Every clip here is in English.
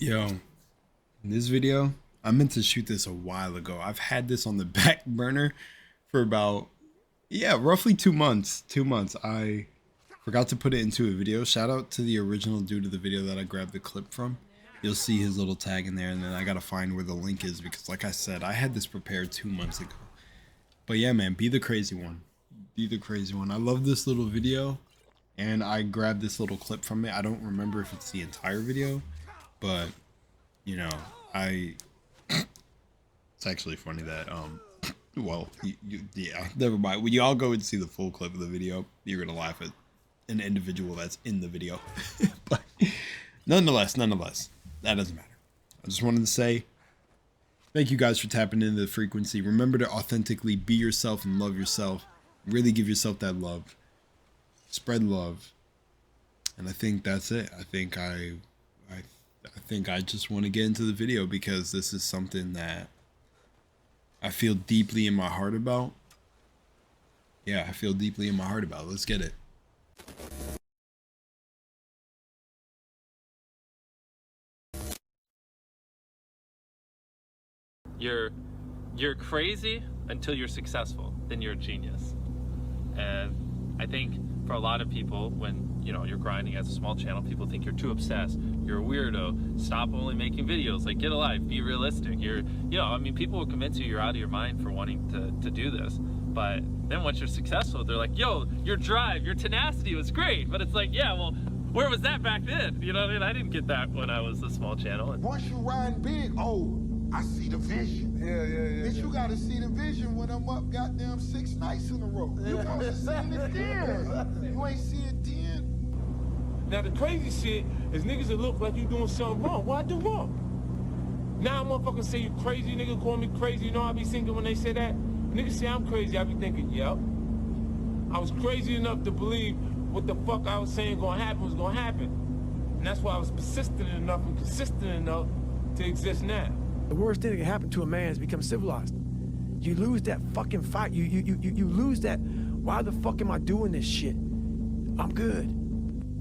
Yo, in this video, I meant to shoot this a while ago. I've had this on the back burner for about, yeah, roughly 2 months. 2 months. I forgot to put it into a video. Shout out to the original dude of the video that I grabbed the clip from. You'll see his little tag in there, and then I gotta find where the link is because, like I said, I had this prepared 2 months ago. But yeah, man, be the crazy one. Be the crazy one. I love this little video, and I grabbed this little clip from it. I don't remember if it's the entire video, but you know, I it's actually funny that well, yeah, never mind. When you all go and see the full clip of the video, you're gonna laugh at an individual that's in the video. But nonetheless, that doesn't matter. I just wanted to say thank you guys for tapping into the frequency. Remember to authentically be yourself and love yourself. Really give yourself that love. Spread love. And I think that's it. I think I just want to get into the video because this is something that I feel deeply in my heart about. Yeah, I feel deeply in my heart about. Let's get it. You're crazy until you're successful, then you're a genius. And I think for a lot of people, when you're grinding as a small channel, people think you're too obsessed, you're a weirdo, stop only making videos, like get a life, be realistic. People will convince you're out of your mind for wanting to do this, but then once you're successful, they're like, yo, your drive, your tenacity was great. But it's like, yeah, well, where was that back then? You know what I mean? I didn't get that when I was a small channel. Once you ride big, oh, I see the vision. Yeah. Bitch, you gotta see the vision when I'm up goddamn 6 nights in a row. You supposed to see it then. You ain't see it then. Now the crazy shit is niggas that look like you doing something wrong. What I do wrong? Now motherfuckers say you crazy, niggas call me crazy. You know I be thinking when they say that? Niggas say I'm crazy, I be thinking, yep. I was crazy enough to believe what the fuck I was saying gonna happen was gonna happen. And that's why I was persistent enough and consistent enough to exist now. The worst thing that can happen to a man is become civilized. You lose that fucking fight. You lose that, why the fuck am I doing this shit? I'm good.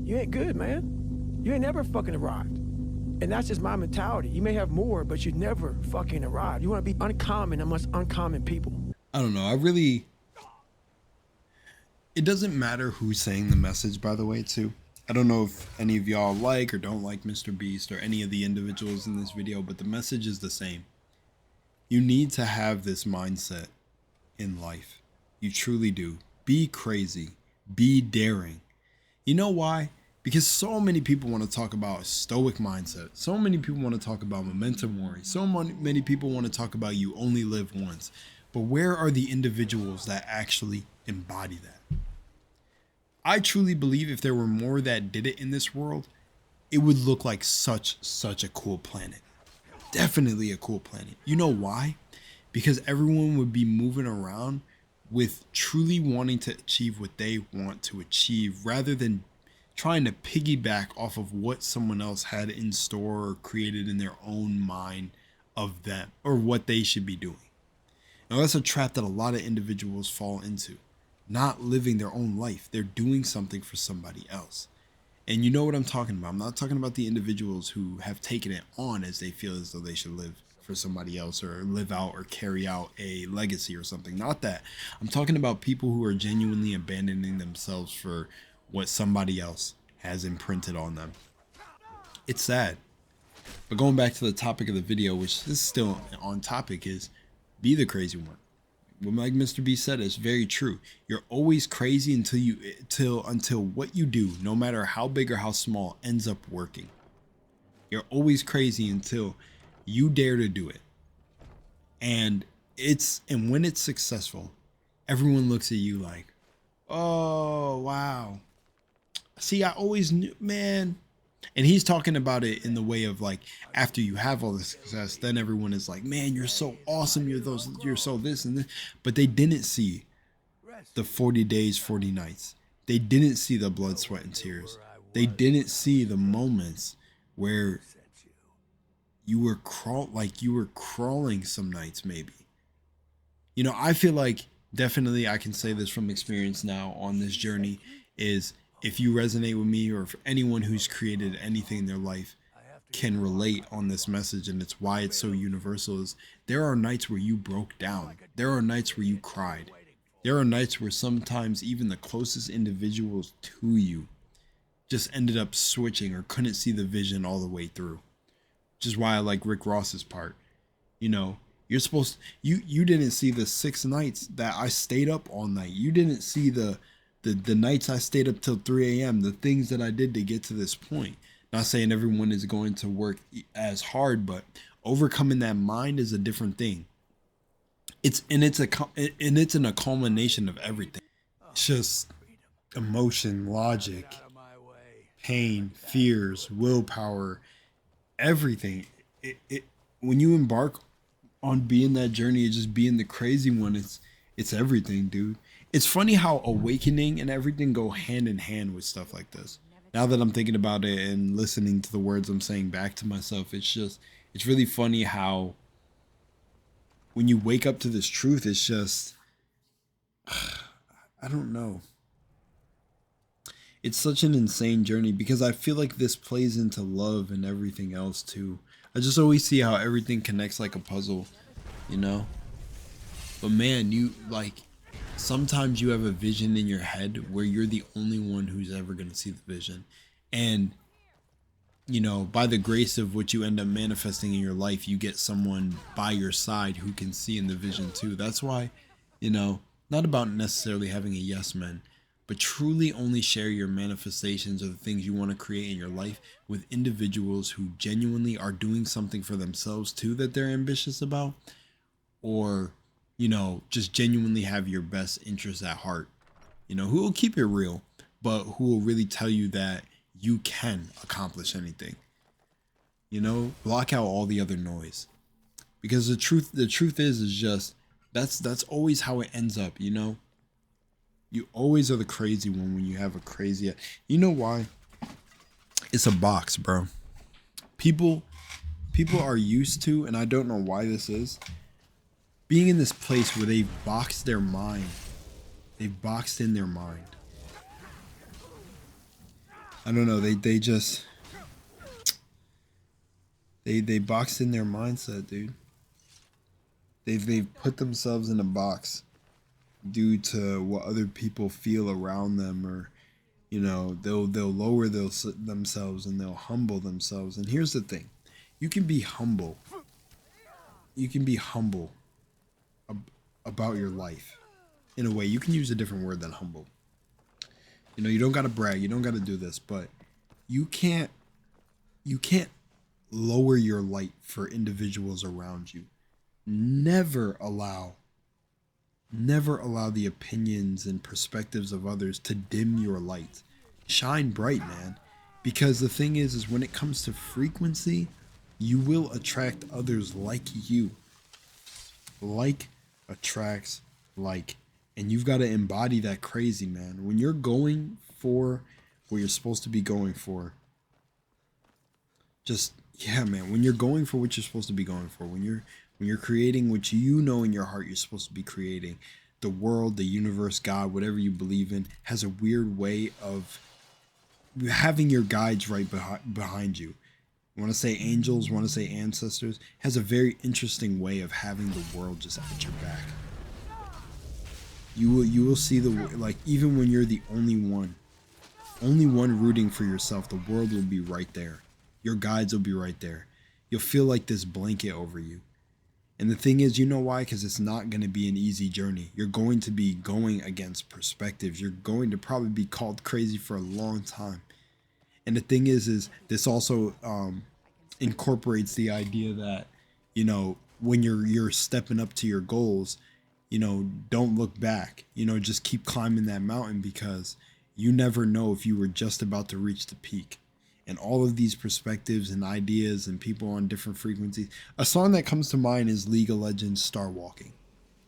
You ain't good, man. You ain't never fucking arrived. And that's just my mentality. You may have more, but you never fucking arrived. You want to be uncommon amongst uncommon people. I don't know. It doesn't matter who's saying the message, by the way, too. I don't know if any of y'all like or don't like Mr. Beast or any of the individuals in this video, but the message is the same. You need to have this mindset in life. You truly do. Be crazy. Be daring. You know why? Because so many people want to talk about a stoic mindset. So many people want to talk about momentum worry. So many people want to talk about you only live once. But where are the individuals that actually embody that? I truly believe if there were more that did it in this world, it would look like such a cool planet. Definitely a cool planet. You know why? Because everyone would be moving around with truly wanting to achieve what they want to achieve rather than trying to piggyback off of what someone else had in store or created in their own mind of them or what they should be doing. Now that's a trap that a lot of individuals fall into. Not living their own life. They're doing something for somebody else. And you know what I'm talking about. I'm not talking about the individuals who have taken it on as they feel as though they should live for somebody else or live out or carry out a legacy or something. Not that. I'm talking about people who are genuinely abandoning themselves for what somebody else has imprinted on them. It's sad. But going back to the topic of the video, which is still on topic, is be the crazy one. Like Mr. B said, it's very true. You're always crazy until what you do, no matter how big or how small, ends up working. You're always crazy until you dare to do it. And when it's successful, everyone looks at you like, oh wow. See, I always knew, man. And he's talking about it in the way of like, after you have all the success, then everyone is like, man, you're so awesome. You're so this and this. But they didn't see the 40 days, 40 nights. They didn't see the blood, sweat, and tears. They didn't see the moments where you were crawling some nights, maybe. You know, I feel like definitely I can say this from experience now on this journey is if you resonate with me or for anyone who's created anything in their life, can relate on this message, and it's why it's so universal, is there are nights where you broke down. There are nights where you cried. There are nights where sometimes even the closest individuals to you just ended up switching or couldn't see the vision all the way through. Which is why I like Rick Ross's part. You know, you're supposed you didn't see the 6 nights that I stayed up all night. You didn't see the nights I stayed up till 3 a.m. The things that I did to get to this point. Not saying everyone is going to work as hard, but overcoming that mind is a different thing. It's in a culmination of everything. It's just emotion, logic, pain, fears, willpower, everything. When you embark on being that journey, just being the crazy one, it's everything, dude. It's funny how awakening and everything go hand in hand with stuff like this. Now that I'm thinking about it and listening to the words I'm saying back to myself, it's really funny how when you wake up to this truth, it's just, I don't know. It's such an insane journey because I feel like this plays into love and everything else too. I just always see how everything connects like a puzzle, you know? But man, sometimes you have a vision in your head where you're the only one who's ever going to see the vision. And, you know, by the grace of what you end up manifesting in your life, you get someone by your side who can see in the vision too. That's why, you know, not about necessarily having a yes man, but truly only share your manifestations or the things you want to create in your life with individuals who genuinely are doing something for themselves too that they're ambitious about, or, you know, just genuinely have your best interests at heart, you know, who will keep it real, but who will really tell you that you can accomplish anything. You know, block out all the other noise, because the truth is just that's always how it ends up. You know, you always are the crazy one when you have a crazy. You know why? It's a box, bro. People are used to, and I don't know why this is, being in this place where they've boxed their mind. They've boxed in their mind. I don't know. They boxed in their mindset, dude. They've put themselves in a box due to what other people feel around them, or, you know, they'll lower themselves and they'll humble themselves. And here's the thing: you can be humble. You can be humble about your life. In a way, you can use a different word than humble. You know, you don't gotta brag, you don't gotta do this, but you can't lower your light for individuals around you. Never allow the opinions and perspectives of others to dim your light. Shine bright, man. Because the thing is when it comes to frequency, you will attract others like you. Like attracts like. And you've got to embody that crazy, man. When you're going for what you're supposed to be going for, just, yeah, man. When you're going for what you're supposed to be going for, when you're creating what you know in your heart you're supposed to be creating, the world, the universe, God, whatever you believe in, has a weird way of having your guides right behind you. Want to say angels, want to say ancestors, has a very interesting way of having the world just at your back. You will see like, even when you're the only one rooting for yourself, the world will be right there. Your guides will be right there. You'll feel like this blanket over you. And the thing is, you know why? Because it's not going to be an easy journey. You're going to be going against perspectives. You're going to probably be called crazy for a long time. And the thing is this also incorporates the idea that, you know, when you're stepping up to your goals, you know, don't look back, you know, just keep climbing that mountain, because you never know if you were just about to reach the peak. And all of these perspectives and ideas and people on different frequencies. A song that comes to mind is League of Legends Star Walking.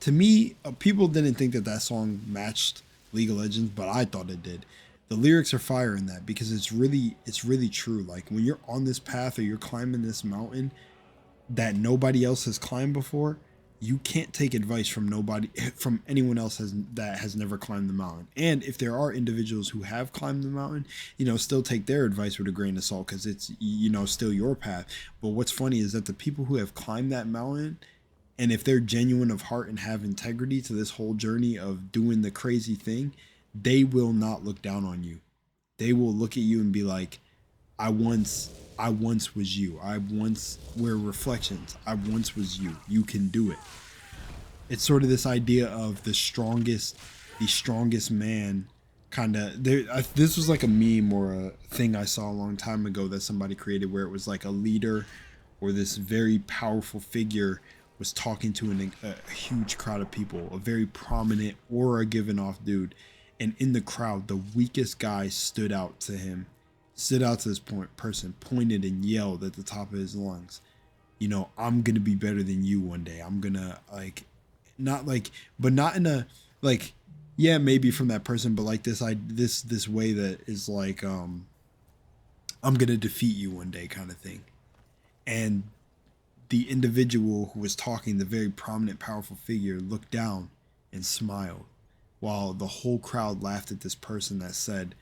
To me, people didn't think that song matched League of Legends, but I thought it did. The lyrics are fire in that, because it's really true. Like, when you're on this path or you're climbing this mountain that nobody else has climbed before, you can't take advice from nobody, from anyone else that has never climbed the mountain. And if there are individuals who have climbed the mountain, you know, still take their advice with a grain of salt, because it's, you know, still your path. But what's funny is that the people who have climbed that mountain, and if they're genuine of heart and have integrity to this whole journey of doing the crazy thing, they will not look down on you. They will look at you and be like, I once was you. We're reflections. I once was you. You can do it. It's sort of this idea of the strongest man kind of. This was like a meme or a thing I saw a long time ago that somebody created, where it was like a leader or this very powerful figure was talking to a huge crowd of people, a very prominent aura given off dude. And in the crowd, the weakest guy stood out to this person, pointed and yelled at the top of his lungs, you know, I'm going to be better than you one day. I'm going to but not in a, like, yeah, maybe from that person, but like this way that is like, I'm going to defeat you one day kind of thing. And the individual who was talking, the very prominent, powerful figure, looked down and smiled, while the whole crowd laughed at this person that said,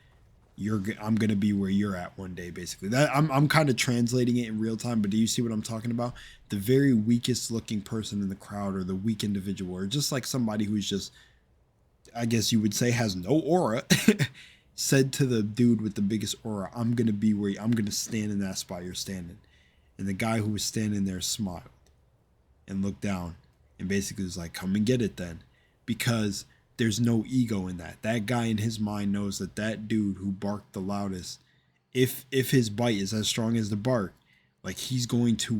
I'm going to be where you're at one day, basically. That I'm kind of translating it in real time, but do you see what I'm talking about? The very weakest looking person in the crowd, or the weak individual, or just like somebody who's just, I guess you would say, has no aura, said to the dude with the biggest aura, I'm going to be where I'm going to stand in that spot you're standing. And the guy who was standing there smiled and looked down and basically was like, come and get it then. Because there's no ego in that. That guy in his mind knows that that dude who barked the loudest, if his bite is as strong as the bark, like he's going to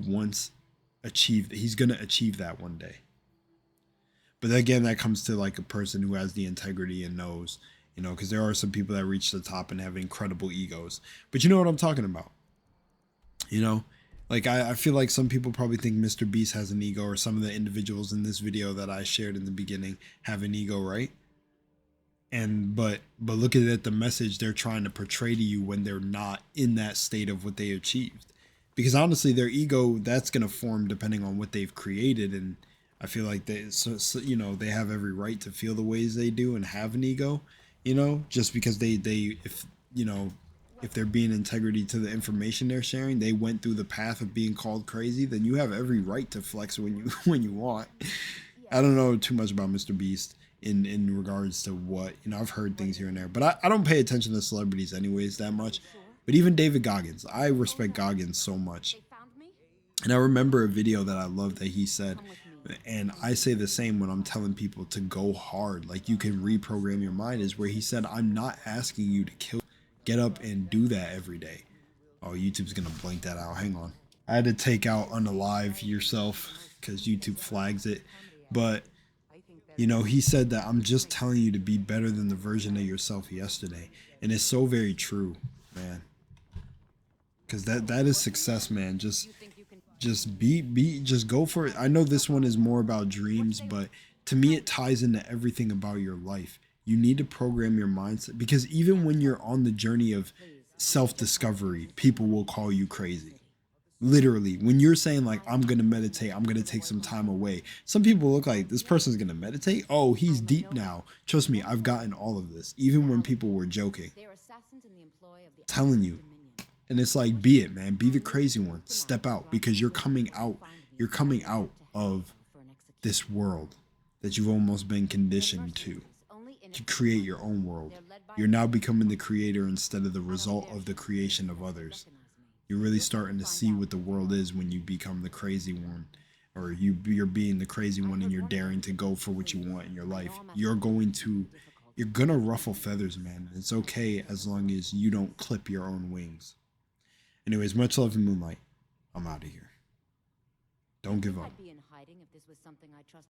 achieve that one day. But again, that comes to like a person who has the integrity and knows, you know, because there are some people that reach the top and have incredible egos. But you know what I'm talking about? You know, like I feel like some people probably think Mr. Beast has an ego, or some of the individuals in this video that I shared in the beginning have an ego, right? And but look at it, the message they're trying to portray to you when they're not in that state of what they achieved. Because honestly, their ego, that's going to form depending on what they've created. And I feel like they have every right to feel the ways they do and have an ego, you know, just because if they're being integrity to the information they're sharing, they went through the path of being called crazy, then you have every right to flex when you want. I don't know too much about Mr. Beast in regards to what, you know, I've heard things here and there, but I don't pay attention to celebrities anyways that much. But even David Goggins, I respect Goggins so much. And I remember a video that I love that he said, and I say the same when I'm telling people to go hard, like you can reprogram your mind, is where he said, I'm not asking you to get up and do that every day. Oh, YouTube's gonna blank that out. Hang on. I had to take out unalive yourself because YouTube flags it. But, you know, he said that I'm just telling you to be better than the version of yourself yesterday. And it's so very true, man. Because that is success, man. Just go for it. I know this one is more about dreams, but to me it ties into everything about your life. You need to program your mindset, because even when you're on the journey of self-discovery, people will call you crazy. Literally, when you're saying like, I'm going to meditate, I'm going to take some time away. Some people look like, this person's going to meditate? Oh, he's deep now. Trust me, I've gotten all of this, even when people were joking. Telling you. And it's like, be it, man. Be the crazy one. Step out, because you're coming out. You're coming out of this world that you've almost been conditioned to create your own world. You're now becoming the creator instead of the result of the creation of others. You're really starting to see what the world is when you become the crazy one, or you're being the crazy one and you're daring to go for what you want in your life. You're gonna ruffle feathers, man. It's okay as long as you don't clip your own wings. Anyways, much love and Moonlight. I'm out of here. Don't give up.